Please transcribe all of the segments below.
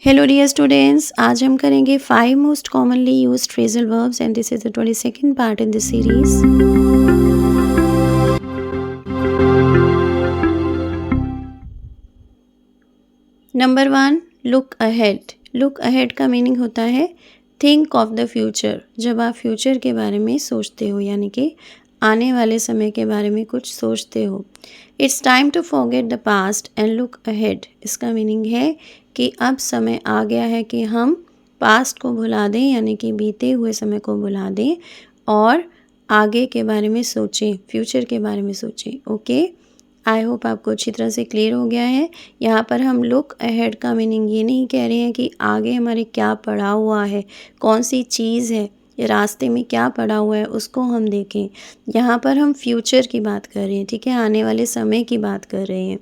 Hello dear students, आज हम करेंगे 5 most commonly used phrasal verbs and this is the 22nd part in this series. Number 1, look ahead. Look ahead का meaning होता है think of the future. जब आप future के बारे में सोचते हो, यानी कि आने वाले समय के बारे में कुछ सोचते हो। It's time to forget the past and look ahead. इसका मीनिंग है कि अब समय आ गया है कि हम पास्ट को भुला दें, यानी कि बीते हुए समय को भुला दें और आगे के बारे में सोचें, फ्यूचर के बारे में सोचें। ओके, आई होप आपको अच्छी तरह से क्लियर हो गया है। यहाँ पर हम लुक अहेड का मीनिंग ये नहीं कह रहे हैं कि आगे हमारे क्या पड़ा हुआ है, कौन सी चीज़ है या रास्ते में क्या पड़ा हुआ है उसको हम देखें। यहाँ पर हम फ्यूचर की बात कर रहे हैं, ठीक है, आने वाले समय की बात कर रहे हैं।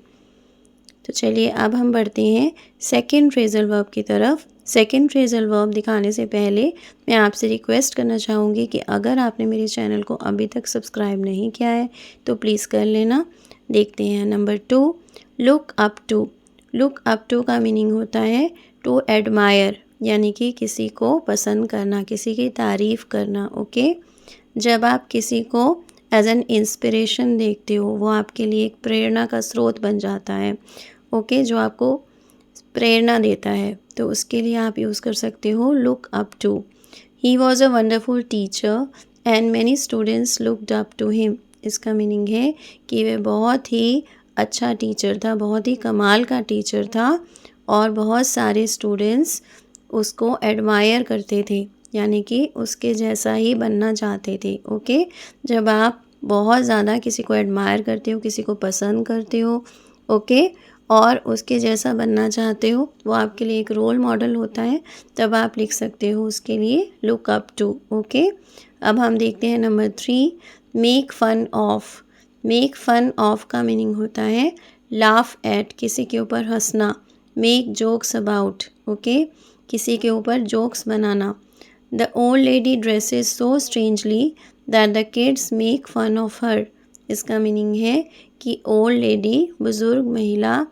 तो चलिए अब हम बढ़ते हैं सेकंड फ्रेजल वर्ब की तरफ। सेकंड फ्रेजल वर्ब दिखाने से पहले मैं आपसे रिक्वेस्ट करना चाहूँगी कि अगर आपने मेरे चैनल को अभी तक सब्सक्राइब नहीं किया है तो प्लीज़ कर लेना। देखते हैं number 2, look up to. Look up to का मीनिंग होता है टू एडमायर, यानी कि किसी को पसंद करना, किसी की तारीफ़ करना। ओके, जब आप किसी को एज एन इंस्पिरेशन देखते हो, वो आपके लिए एक प्रेरणा का स्रोत बन जाता है। ओके, जो आपको प्रेरणा देता है, तो उसके लिए आप यूज़ कर सकते हो look up to. He was a wonderful teacher and many students looked up to him. इसका मीनिंग है कि वह बहुत ही अच्छा टीचर था, बहुत ही कमाल का टीचर था और बहुत सारे स्टूडेंट्स उसको एडमायर करते थे, यानी कि उसके जैसा ही बनना चाहते थे। ओके, जब आप बहुत ज़्यादा किसी को एडमायर करते हो, किसी को पसंद करते हो, ओके, और उसके जैसा बनना चाहते हो, वो आपके लिए एक रोल मॉडल होता है, तब आप लिख सकते हो उसके लिए लुक अप टू। ओके, अब हम देखते हैं number 3, make fun of. Make fun of का मीनिंग होता है लाफ एट, किसी के ऊपर हंसना। मेक जोक्स अबाउट, ओके, किसी के ऊपर jokes banana. The old lady dresses so strangely that the kids make fun of her. इसका मीनिंग है कि ओल्ड लेडी, बुज़ुर्ग महिला,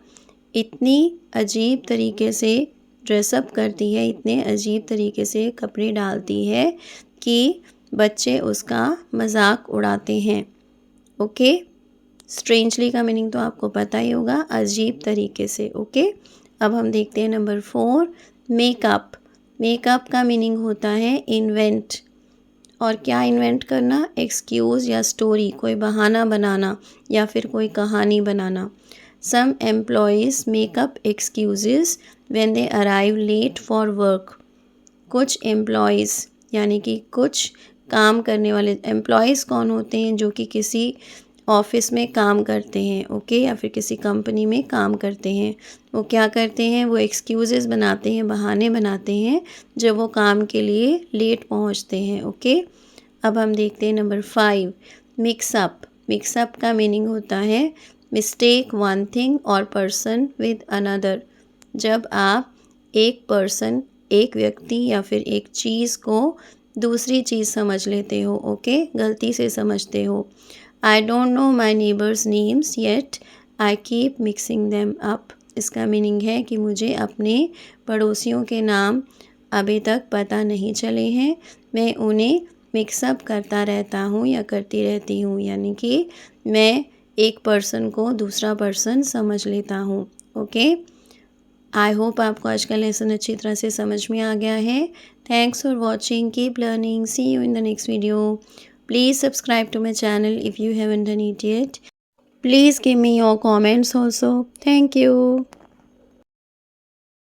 इतनी अजीब तरीके से ड्रेसअप करती है, इतने अजीब तरीके से कपड़े डालती है कि बच्चे उसका मजाक उड़ाते हैं। ओके, स्ट्रेंजली का मीनिंग तो आपको पता ही होगा, अजीब तरीके से। ओके, अब हम देखते हैं नंबर 4, मेकअप। मेकअप का मीनिंग होता है इन्वेंट। और क्या इन्वेंट करना? एक्सक्यूज़ या स्टोरी, कोई बहाना बनाना या फिर कोई कहानी बनाना। Some employees make up excuse when they arrive late for work. कुछ एम्प्लॉयज़, यानी कि कुछ काम करने वाले। एम्प्लॉयज़ कौन होते हैं? जो कि किसी ऑफिस में काम करते हैं, ओके, या फिर किसी कंपनी में काम करते हैं। वो क्या करते हैं? वो एक्सक्यूज़ेस बनाते हैं, बहाने बनाते हैं जब वो काम के लिए लेट पहुंचते हैं। ओके, अब हम देखते हैं नंबर 5, मिक्सअप। मिक्सअप का मीनिंग होता है मिस्टेक वन थिंग और पर्सन विद अनदर। जब आप एक पर्सन, एक व्यक्ति या फिर एक चीज़ को दूसरी चीज़ समझ लेते हो, ओके, गलती से समझते हो। I don't know my neighbours names yet I keep mixing them up. इसका मीनिंग है कि मुझे अपने पड़ोसियों के नाम अभी तक पता नहीं चले हैं, मैं उन्हें मिक्सअप करता रहता हूँ या करती रहती हूँ, यानी कि मैं एक पर्सन को दूसरा पर्सन समझ लेता हूँ। ओके, आई होप आपको आज का लेसन अच्छी तरह से समझ में आ गया है। Thanks for watching, keep learning, see you in the next video. Please subscribe to my channel if you haven't done it yet. Please give me your comments also. Thank you.